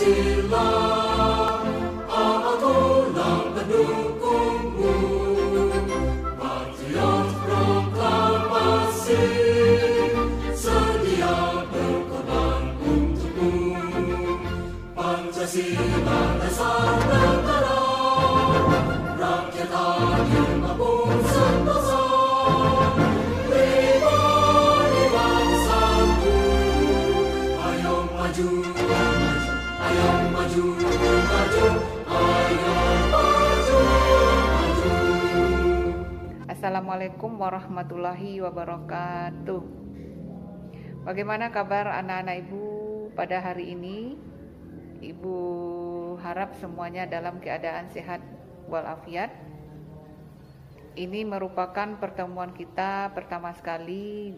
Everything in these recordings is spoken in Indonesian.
Pancasila, tulang pendukungmu, patriot proklamasi, sedia berkorban untukmu. Pancasila dasar negara, rakyat adil makmur sentosa, pribadi bangsaku. Ayo maju, ayo maju, maju, ayo maju, maju. Assalamualaikum warahmatullahi wabarakatuh. Bagaimana kabar anak-anak ibu pada hari ini? Ibu harap semuanya dalam keadaan sehat walafiat. Ini merupakan pertemuan kita pertama sekali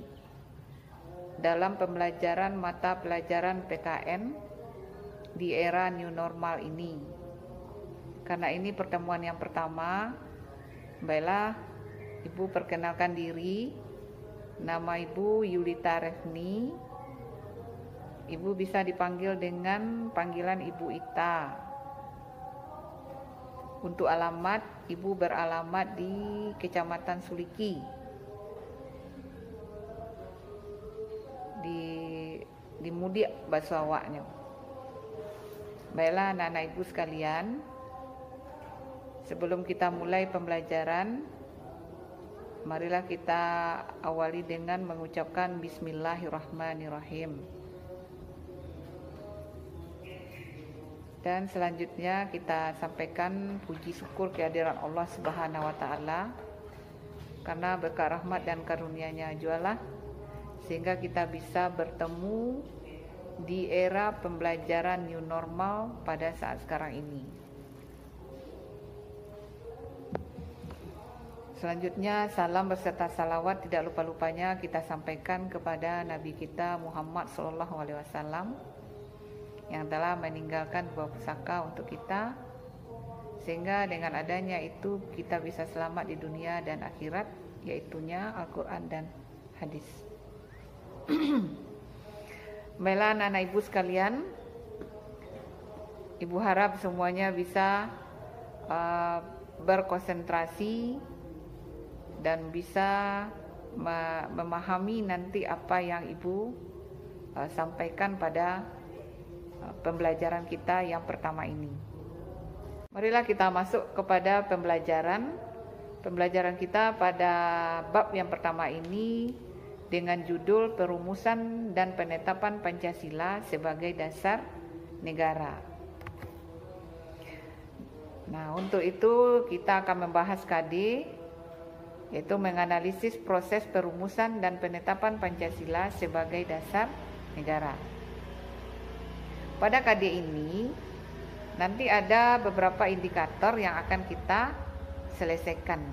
dalam pembelajaran mata pelajaran PKN di era new normal ini. Karena ini pertemuan yang pertama, baiklah ibu perkenalkan diri. Nama ibu Yulita Refni. Ibu bisa dipanggil dengan panggilan Ibu Ita. Untuk alamat, ibu beralamat di Kecamatan Suliki, di Mudik Basuawaknya. Baiklah anak-anak ibu sekalian, sebelum kita mulai pembelajaran, marilah kita awali dengan mengucapkan Bismillahirrahmanirrahim. Dan selanjutnya kita sampaikan puji syukur kehadiran Allah Subhanahu wa taala karena berkat rahmat dan karunia-Nya jualah sehingga kita bisa bertemu di era pembelajaran new normal pada saat sekarang ini. Selanjutnya salam beserta salawat tidak lupa-lupanya kita sampaikan kepada Nabi kita Muhammad SAW yang telah meninggalkan buah pusaka untuk kita, sehingga dengan adanya itu kita bisa selamat di dunia dan akhirat, yaitunya Al-Quran dan hadis. Baiklah anak-anak ibu sekalian, ibu harap semuanya bisa berkonsentrasi dan bisa memahami nanti apa yang ibu sampaikan pada pembelajaran kita yang pertama ini. Marilah kita masuk kepada pembelajaran kita pada bab yang pertama ini dengan judul Perumusan dan Penetapan Pancasila sebagai Dasar Negara. Nah, untuk itu kita akan membahas KD, yaitu menganalisis proses perumusan dan penetapan Pancasila sebagai dasar negara. Pada KD ini nanti ada beberapa indikator yang akan kita selesaikan.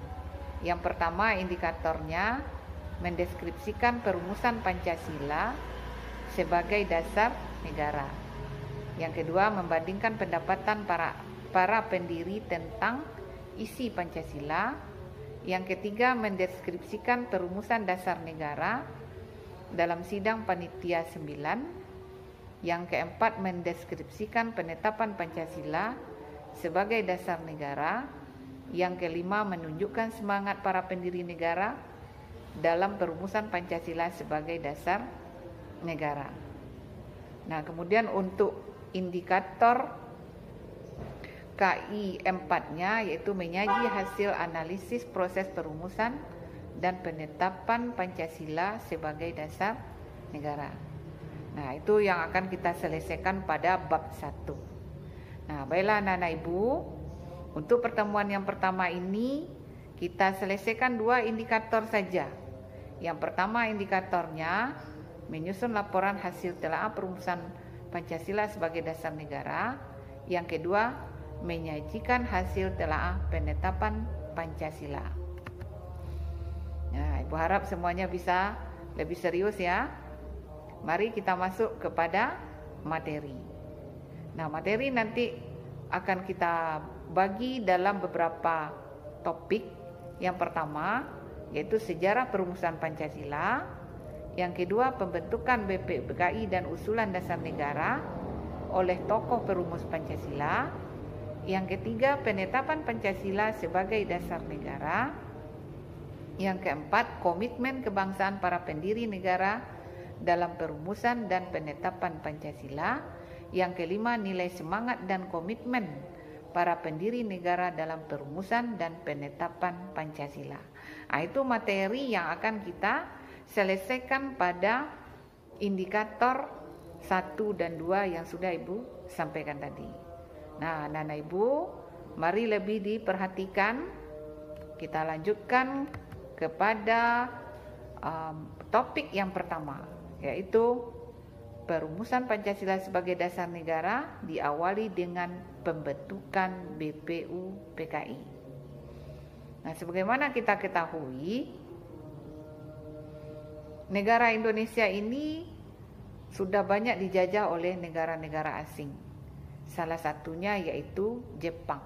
Yang pertama, indikatornya mendeskripsikan perumusan Pancasila sebagai dasar negara. Yang kedua, membandingkan pendapatan para pendiri tentang isi Pancasila. Yang ketiga, mendeskripsikan perumusan dasar negara dalam sidang panitia 9. Yang keempat, mendeskripsikan penetapan Pancasila sebagai dasar negara. Yang kelima, menunjukkan semangat para pendiri negara dalam perumusan Pancasila sebagai dasar negara. Nah, kemudian untuk indikator KI 4-nya yaitu menyaji hasil analisis proses perumusan dan penetapan Pancasila sebagai dasar negara. Nah, itu yang akan kita selesaikan pada bab 1. Nah, baiklah anak-anak ibu, untuk pertemuan yang pertama ini kita selesaikan 2 indikator saja. Yang pertama, indikatornya menyusun laporan hasil telaah perumusan Pancasila sebagai dasar negara. Yang kedua, menyajikan hasil telaah penetapan Pancasila. Nah, ibu harap semuanya bisa lebih serius ya. Mari kita masuk kepada materi. Nah, materi nanti akan kita bagi dalam beberapa topik. Yang pertama yaitu sejarah perumusan Pancasila. Yang kedua, pembentukan BPUPKI dan usulan dasar negara. oleh tokoh perumus Pancasila. Yang ketiga, penetapan Pancasila sebagai dasar negara. Yang keempat, komitmen kebangsaan para pendiri negara dalam perumusan dan penetapan Pancasila. Yang kelima, nilai semangat dan komitmen para pendiri negara dalam perumusan dan penetapan Pancasila. Itu materi yang akan kita selesaikan pada indikator 1 dan 2 yang sudah Ibu sampaikan tadi. Nah, anak-anak Ibu, mari lebih diperhatikan. Kita lanjutkan kepada topik yang pertama, yaitu perumusan Pancasila sebagai dasar negara diawali dengan pembentukan BPUPKI. Nah, sebagaimana kita ketahui, negara Indonesia ini sudah banyak dijajah oleh negara-negara asing. Salah satunya yaitu Jepang.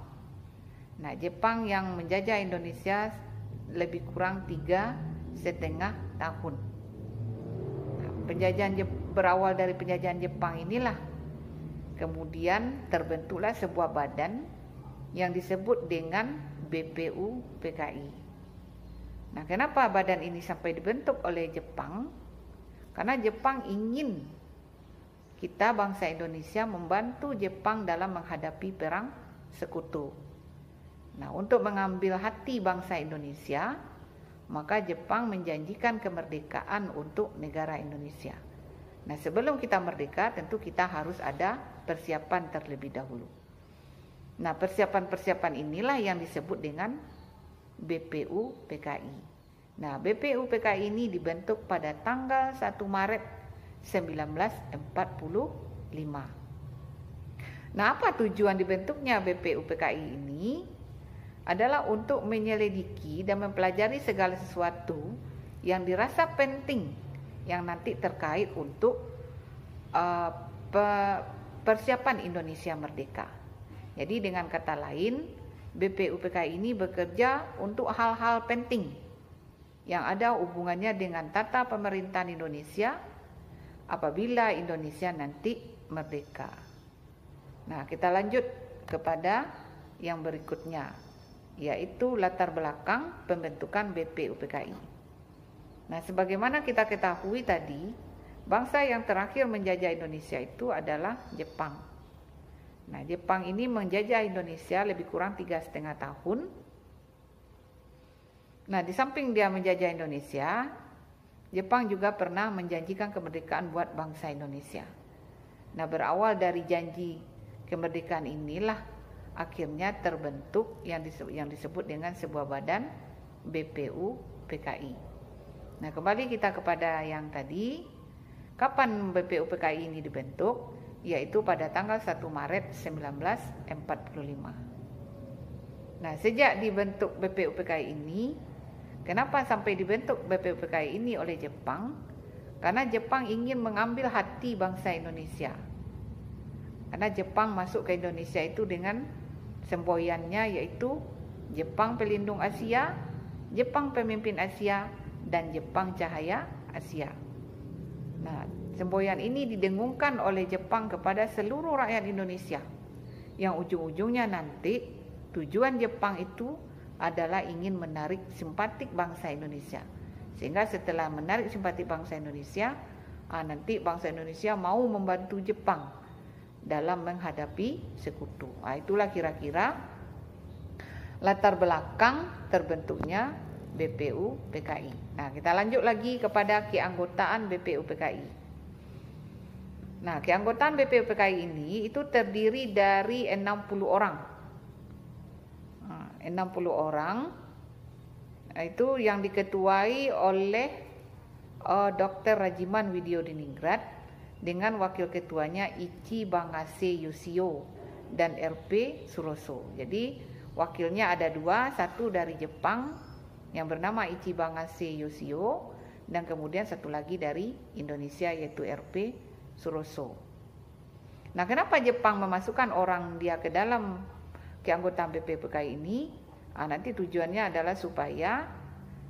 Nah, Jepang yang menjajah Indonesia lebih kurang 3,5 tahun. Berawal dari penjajahan Jepang inilah kemudian terbentuklah sebuah badan yang disebut dengan BPUPKI. Nah, kenapa badan ini sampai dibentuk oleh Jepang? Karena Jepang ingin kita bangsa Indonesia membantu Jepang dalam menghadapi perang sekutu. Nah, untuk mengambil hati bangsa Indonesia, maka Jepang menjanjikan kemerdekaan untuk negara Indonesia. Nah, sebelum kita merdeka tentu kita harus ada persiapan terlebih dahulu. Nah, persiapan-persiapan inilah yang disebut dengan BPUPKI. Nah, BPUPKI ini dibentuk pada tanggal 1 Maret 1945. Nah, apa tujuan dibentuknya BPUPKI ini? Adalah untuk menyelidiki dan mempelajari segala sesuatu yang dirasa penting yang nanti terkait untuk persiapan Indonesia merdeka. Jadi dengan kata lain, BPUPKI ini bekerja untuk hal-hal penting yang ada hubungannya dengan tata pemerintahan Indonesia apabila Indonesia nanti merdeka. Nah, kita lanjut kepada yang berikutnya, yaitu latar belakang pembentukan BPUPKI. Nah, sebagaimana kita ketahui tadi, bangsa yang terakhir menjajah Indonesia itu adalah Jepang. Nah, Jepang ini menjajah Indonesia lebih kurang 3,5 tahun. Nah, di samping dia menjajah Indonesia, Jepang juga pernah menjanjikan kemerdekaan buat bangsa Indonesia. Nah, berawal dari janji kemerdekaan inilah akhirnya terbentuk yang disebut dengan sebuah badan BPUPKI. Nah, kembali kita kepada yang tadi, kapan BPUPKI ini dibentuk? Yaitu pada tanggal 1 Maret 1945. Nah, sejak dibentuk BPUPKI ini, kenapa sampai dibentuk BPUPKI ini oleh Jepang? Karena Jepang ingin mengambil hati bangsa Indonesia. Karena Jepang masuk ke Indonesia itu dengan semboyannya yaitu Jepang Pelindung Asia, Jepang Pemimpin Asia, dan Jepang Cahaya Asia. Nah, semboyan ini didengungkan oleh Jepang kepada seluruh rakyat Indonesia, yang ujung-ujungnya nanti tujuan Jepang itu adalah ingin menarik simpatik bangsa Indonesia. Sehingga setelah menarik simpatik bangsa Indonesia, nanti bangsa Indonesia mau membantu Jepang dalam menghadapi sekutu. Itulah kira-kira latar belakang terbentuknya BPUPKI. Nah, kita lanjut lagi kepada keanggotaan BPUPKI. Nah, keanggotaan BPUPKI ini itu terdiri dari 60 orang. 60 orang itu yang diketuai oleh Dr. Rajiman Widyodiningrat dengan wakil ketuanya Ichi Bangase Yoshio dan RP Suroso. Jadi wakilnya ada 2, satu dari Jepang yang bernama Ichi Bangase Yoshio dan kemudian satu lagi dari Indonesia yaitu RP Suroso. Nah, kenapa Jepang memasukkan orang dia ke dalam keanggotaan BPUPKI ini? Nanti tujuannya adalah supaya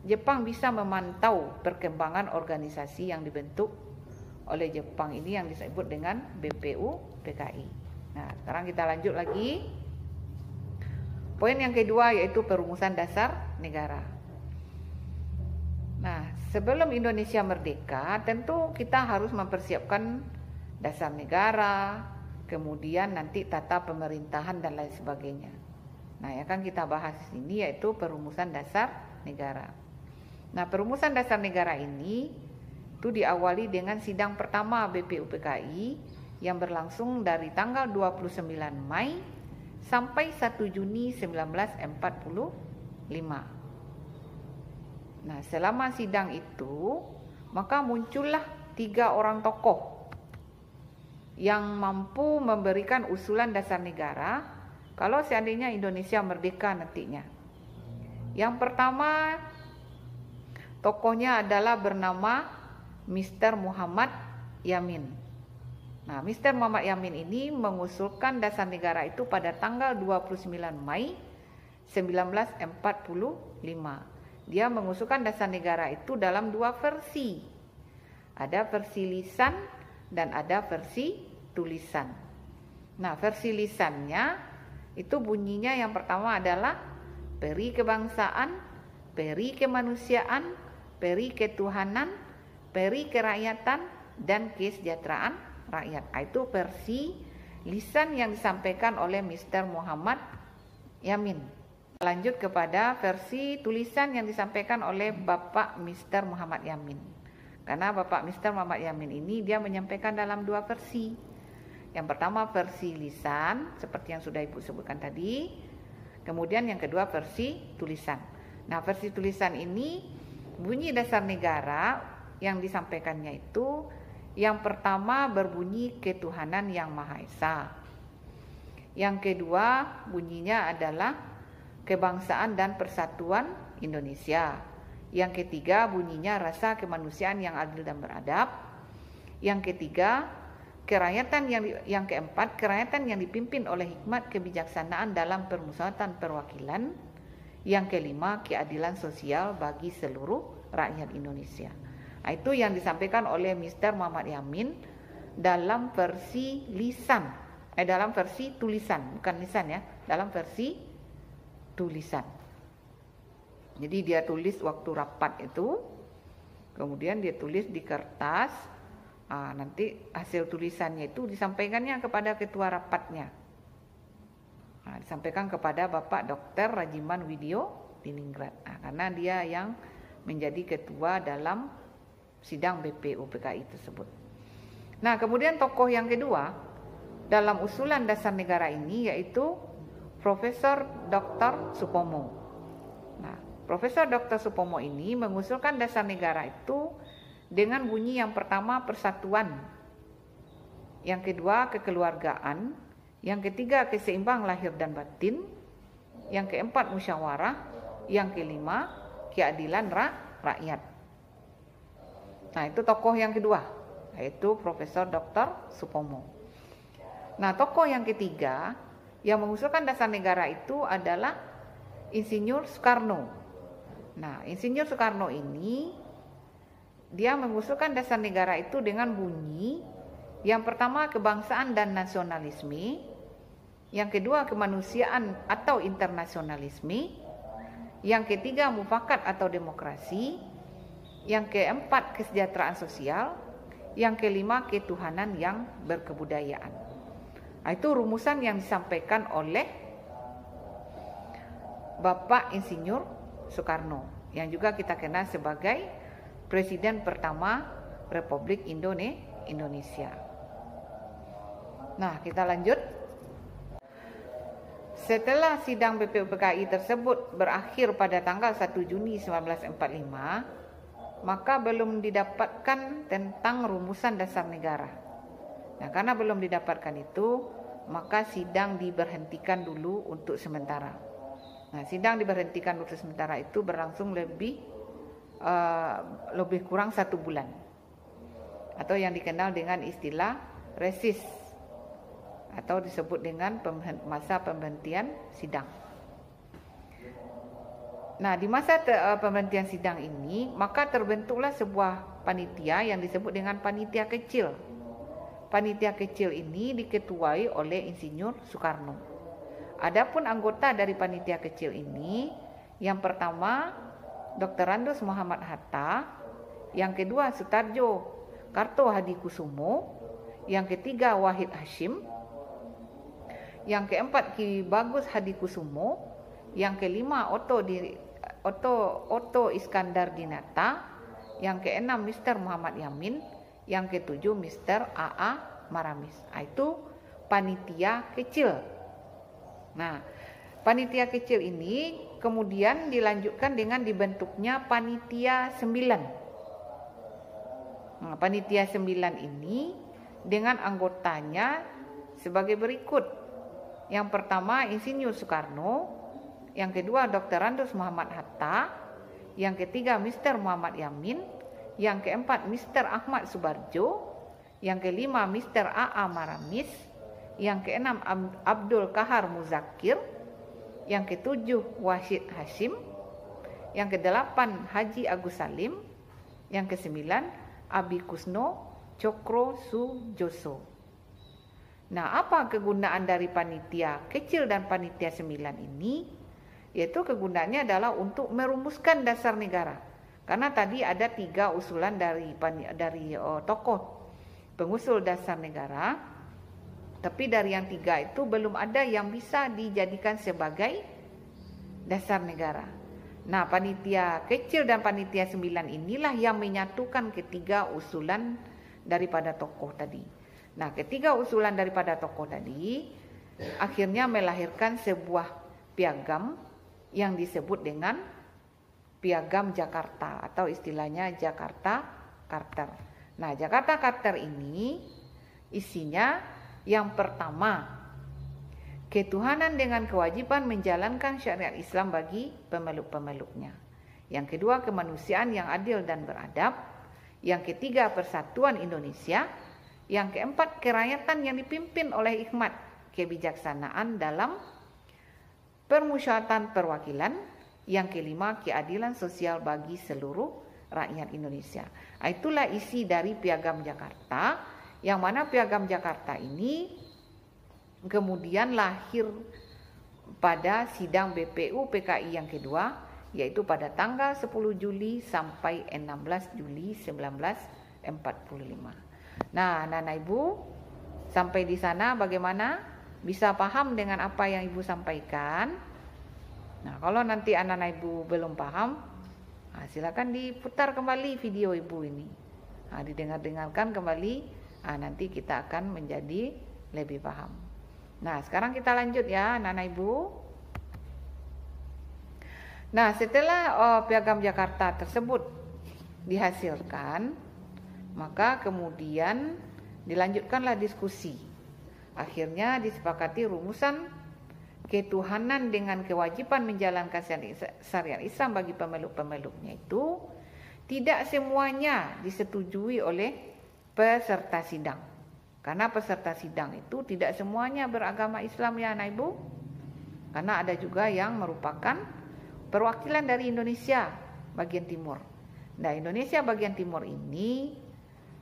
Jepang bisa memantau perkembangan organisasi yang dibentuk oleh Jepang ini yang disebut dengan BPUPKI. Nah, sekarang kita lanjut lagi. Poin yang kedua yaitu perumusan dasar negara. Nah, sebelum Indonesia merdeka, tentu kita harus mempersiapkan dasar negara, kemudian nanti tata pemerintahan dan lain sebagainya. Nah, yang akan kita bahas di sini yaitu perumusan dasar negara. Nah, perumusan dasar negara ini itu diawali dengan sidang pertama BPUPKI yang berlangsung dari tanggal 29 Mei sampai 1 Juni 1945. Nah, selama sidang itu, maka muncullah 3 orang tokoh yang mampu memberikan usulan dasar negara kalau seandainya Indonesia merdeka nantinya. Yang pertama, tokohnya adalah bernama Mr. Muhammad Yamin. Nah, Mr. Muhammad Yamin ini mengusulkan dasar negara itu pada tanggal 29 Mei 1945. Dia mengusulkan dasar negara itu dalam 2 versi. Ada versi lisan dan ada versi tulisan. Nah, versi lisannya itu bunyinya yang pertama adalah peri kebangsaan, peri kemanusiaan, peri ketuhanan, peri kerakyatan, dan kesejahteraan rakyat. Itu versi lisan yang disampaikan oleh Mr. Muhammad Yamin. Lanjut kepada versi tulisan yang disampaikan oleh Bapak Mr. Muhammad Yamin. Karena Bapak Mr. Muhammad Yamin ini dia menyampaikan dalam 2 versi. Yang pertama versi lisan seperti yang sudah Ibu sebutkan tadi. Kemudian yang kedua versi tulisan. Nah, versi tulisan ini bunyi dasar negara yang disampaikannya itu yang pertama berbunyi ketuhanan yang Maha Esa. Yang kedua bunyinya adalah kebangsaan dan persatuan Indonesia. Yang ketiga bunyinya rasa kemanusiaan yang adil dan beradab. Yang ketiga kerakyatan yang keempat kerakyatan yang dipimpin oleh hikmat kebijaksanaan dalam permusyawaratan perwakilan. Yang kelima keadilan sosial bagi seluruh rakyat Indonesia. Nah, itu yang disampaikan oleh Mr. Muhammad Yamin dalam versi lisan, dalam versi tulisan, bukan lisan ya, dalam versi tulisan. Jadi dia tulis waktu rapat itu, kemudian dia tulis di kertas, nanti hasil tulisannya itu disampaikannya kepada ketua rapatnya. Disampaikan kepada Bapak Dr. Rajiman Widyo Diningrat. Karena dia yang menjadi ketua dalam sidang BPUPKI tersebut. Nah, kemudian tokoh yang kedua dalam usulan dasar negara ini yaitu Profesor Dr. Supomo. Nah, Profesor Dr. Supomo ini mengusulkan dasar negara itu dengan bunyi yang pertama persatuan, yang kedua kekeluargaan, yang ketiga keseimbangan lahir dan batin, yang keempat musyawarah, yang kelima keadilan rakyat. Nah, itu tokoh yang kedua, yaitu Profesor Dr. Supomo. Nah, tokoh yang ketiga yang mengusulkan dasar negara itu adalah Insinyur Soekarno. Nah, Insinyur Soekarno ini dia mengusulkan dasar negara itu dengan bunyi yang pertama kebangsaan dan nasionalisme, yang kedua kemanusiaan atau internasionalisme, yang ketiga mufakat atau demokrasi, yang keempat kesejahteraan sosial, yang kelima ketuhanan yang berkebudayaan. Nah, itu rumusan yang disampaikan oleh Bapak Insinyur Soekarno yang juga kita kenal sebagai Presiden pertama Republik Indonesia. Nah, kita lanjut. Setelah sidang BPUPKI tersebut berakhir pada tanggal 1 Juni 1945, maka belum didapatkan tentang rumusan dasar negara. Nah, karena belum didapatkan itu, maka sidang diberhentikan dulu untuk sementara. Nah, sidang diberhentikan untuk sementara itu berlangsung lebih kurang 1 bulan, atau yang dikenal dengan istilah resis, atau disebut dengan masa pemberhentian sidang. Nah, di masa pemberhentian sidang ini, maka terbentuklah sebuah panitia yang disebut dengan panitia kecil. Panitia kecil ini diketuai oleh Insinyur Soekarno. Adapun anggota dari panitia kecil ini, yang pertama Dr. Andos Muhammad Hatta, yang kedua Sutarjo Karto Hadikusumo, yang ketiga Wahid Hashim, yang keempat Ki Bagus Hadikusumo, yang kelima Otto Iskandar Dinata, yang keenam Mr. Muhammad Yamin, yang ketujuh Mr. A.A. Maramis. Itu panitia kecil. Nah, panitia kecil ini kemudian dilanjutkan dengan dibentuknya panitia 9. Nah, panitia 9 ini dengan anggotanya sebagai berikut. Yang pertama Insinyur Soekarno, yang kedua Dr. Andos Muhammad Hatta, yang ketiga Mr. Muhammad Yamin, yang keempat Mr. Ahmad Subarjo, yang kelima Mr. A.A. Maramis, yang keenam Abdul Kahar Muzakir, yang ketujuh Wahid Hashim, yang kedelapan Haji Agus Salim, yang kesembilan Abi Kusno Cokro Sujoso. Nah, apa kegunaan dari panitia kecil dan panitia 9 ini? Yaitu kegunaannya adalah untuk merumuskan dasar negara. Karena tadi ada 3 usulan dari tokoh pengusul dasar negara, tapi dari yang 3 itu belum ada yang bisa dijadikan sebagai dasar negara. Nah, panitia kecil dan panitia 9 inilah yang menyatukan ketiga usulan daripada tokoh tadi. Nah, ketiga usulan daripada tokoh tadi akhirnya melahirkan sebuah piagam yang disebut dengan Piagam Jakarta atau istilahnya Jakarta Charter. Nah, Jakarta Charter ini isinya yang pertama, ketuhanan dengan kewajiban menjalankan syariat Islam bagi pemeluk-pemeluknya. Yang kedua, kemanusiaan yang adil dan beradab. Yang ketiga, persatuan Indonesia. Yang keempat, kerakyatan yang dipimpin oleh hikmat kebijaksanaan dalam permusyawaratan perwakilan. Yang kelima, keadilan sosial bagi seluruh rakyat Indonesia. Itulah isi dari Piagam Jakarta, yang mana Piagam Jakarta ini kemudian lahir pada sidang BPU PKI yang kedua, yaitu pada tanggal 10 Juli sampai 16 Juli 1945. Nah, anak-anak Ibu, sampai di sana bagaimana? Bisa paham dengan apa yang Ibu sampaikan? Nah, kalau nanti anak-anak Ibu belum paham, silakan diputar kembali video Ibu ini. Didengar-dengarkan kembali, nanti kita akan menjadi lebih paham. Nah, sekarang kita lanjut ya anak-anak Ibu. Nah, setelah Piagam Jakarta tersebut dihasilkan, maka kemudian dilanjutkanlah diskusi. Akhirnya disepakati rumusan ketuhanan dengan kewajiban menjalankan syariat Islam bagi pemeluk-pemeluknya itu tidak semuanya disetujui oleh peserta sidang. Karena peserta sidang itu tidak semuanya beragama Islam ya anak Ibu. Karena ada juga yang merupakan perwakilan dari Indonesia bagian timur. Nah, Indonesia bagian timur ini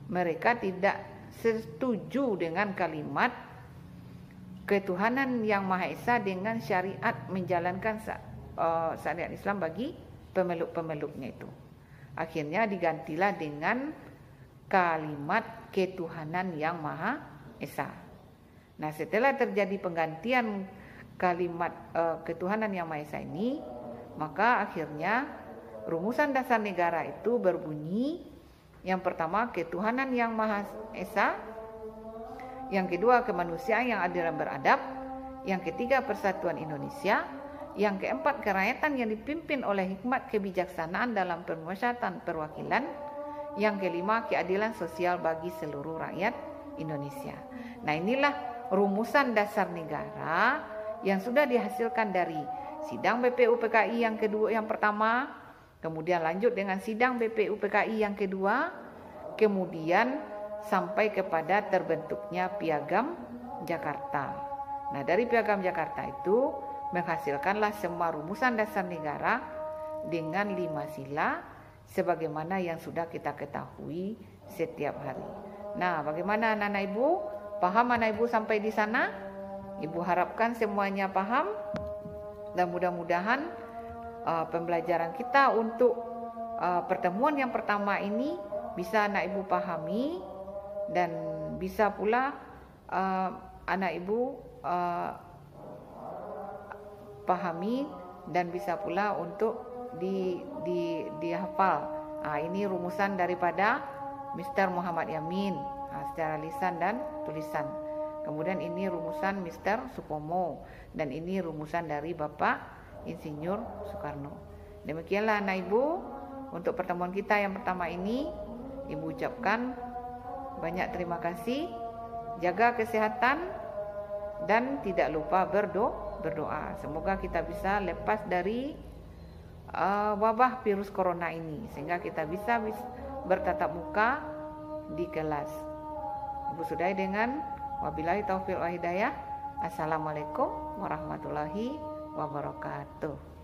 mereka tidak setuju dengan kalimat ketuhanan yang Maha Esa dengan syariat menjalankan syariat Islam bagi pemeluk-pemeluknya itu. Akhirnya digantilah dengan kalimat ketuhanan yang Maha Esa. Nah, setelah terjadi penggantian kalimat ketuhanan yang Maha Esa ini, maka akhirnya rumusan dasar negara itu berbunyi, yang pertama ketuhanan yang Maha Esa, yang kedua kemanusiaan yang adil dan beradab, yang ketiga persatuan Indonesia, yang keempat kerakyatan yang dipimpin oleh hikmat kebijaksanaan dalam permusyawaratan perwakilan, yang kelima keadilan sosial bagi seluruh rakyat Indonesia. Nah, inilah rumusan dasar negara yang sudah dihasilkan dari sidang BPU PKI yang kedua, yang pertama, kemudian lanjut dengan sidang BPU PKI yang kedua, kemudian sampai kepada terbentuknya Piagam Jakarta. Nah, dari Piagam Jakarta itu menghasilkanlah semua rumusan dasar negara dengan 5 sila sebagaimana yang sudah kita ketahui setiap hari. Nah, bagaimana anak-anak Ibu? Paham anak Ibu sampai di sana? Ibu harapkan semuanya paham dan mudah-mudahan pembelajaran kita untuk pertemuan yang pertama ini bisa anak Ibu pahami dan bisa pula anak Ibu pahami dan bisa pula untuk dihafal. Ini rumusan daripada Mr. Muhammad Yamin secara lisan dan tulisan. Kemudian ini rumusan Mr. Supomo dan ini rumusan dari Bapak Insinyur Soekarno. Demikianlah anak Ibu untuk pertemuan kita yang pertama ini. Ibu ucapkan banyak terima kasih, jaga kesehatan dan tidak lupa berdoa. Semoga kita bisa lepas dari wabah virus corona ini sehingga kita bisa bertatap muka di kelas. Ibu sudahi dengan wabillahi taufiq wal hidayah. Assalamualaikum warahmatullahi wabarakatuh.